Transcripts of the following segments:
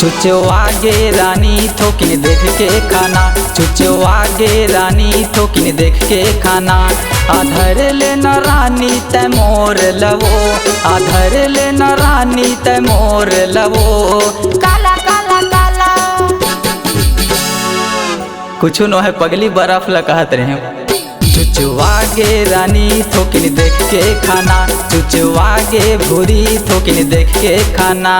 चुचवा गे रानी थोकिन देख के खाना, चुचवा गे रानी थोकिन देख के खाना। आधर ले न रानी तै मोर लवो, आधर ले न रानी तै मोर लवो। काला काला काला कुछ न है पगली बर्फ कहत रहे। चुचवा गे रानी थोकिन देख के खाना, चुचवा गे भूरी थोकिन देख के खाना।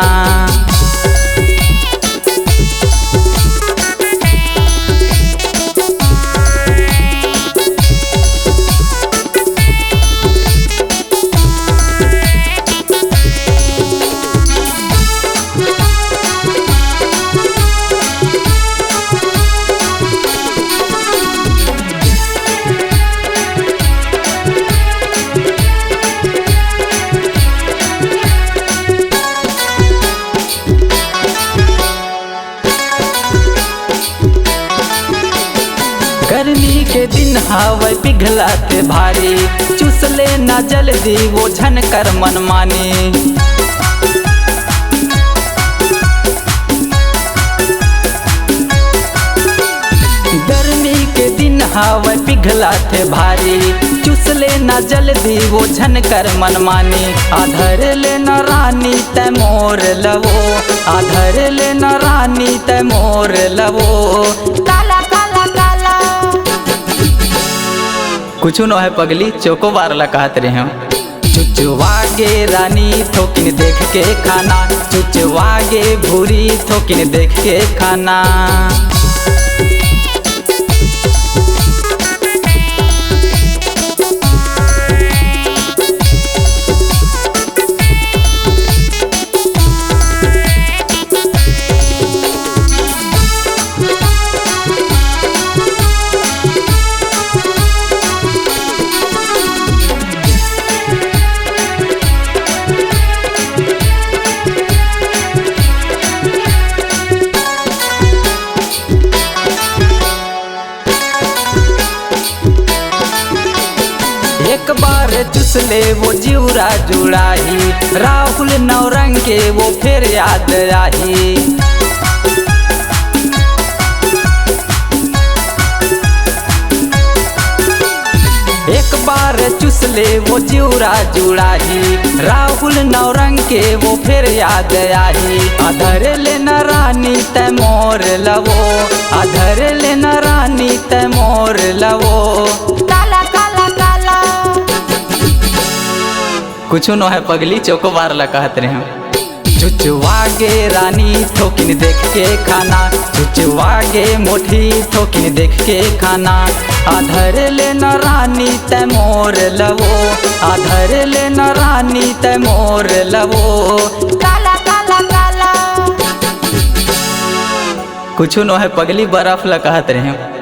गर्मी के दिन हवा पिघलाते भारी, चुसले ना जल्दी वो झनकर मनमानी। गर्मी के दिन हवा पिघलाते भारी, चुसले ना जल्दी वो झनकर मनमानी। आधर ले न रानी तै मोर लवो, आधर ले न रानी तै मोर लवो। काला काला काला कुछ न है पगली चोकोबार कहत रहे हम। चुचवा गे रानी थोकिन देख के खाना, चुचवा गे भूरी थोकिन देख के खाना। एक बार चुसले वो जीवरा जुड़ाही, राहुल नौरंग के वो फिर याद आही। एक बार चुसले वो जीवरा जुड़ाही, राहुल नौरंग के वो फिर याद आही। आधर ले न रानी तै मोर लवो, आधर ले न रानी तै मोर लवो। काला काला काला कुछ न है पगली चोकोबार कहत रहे हम। चुचवा गे रानी थोकिन देख के खाना, चुचवा गे मोठी थोकिन देख के खाना। आधर ले न रानी तै मोर लवो, आधर ले न रानी तै मोर लवो। काला काला काला कुछ न है पगली बर्फ कहत रहे हम।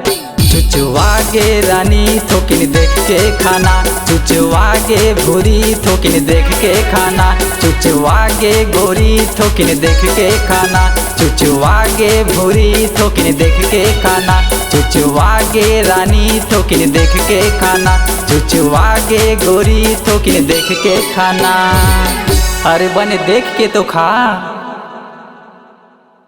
चुचवा गे रानी थोकिन देख के खाना, चुचवा गे भूरी थोकिन देख के खाना। चुचवा गे गोरी थोकिन देख के खाना, चुचवा गे भूरी थोकिन देख के खाना। चुचवा गे रानी थोकिन देख के खाना, चुचवा गे गोरी थोकिन देख के खाना। अरे बने देख के तो खा।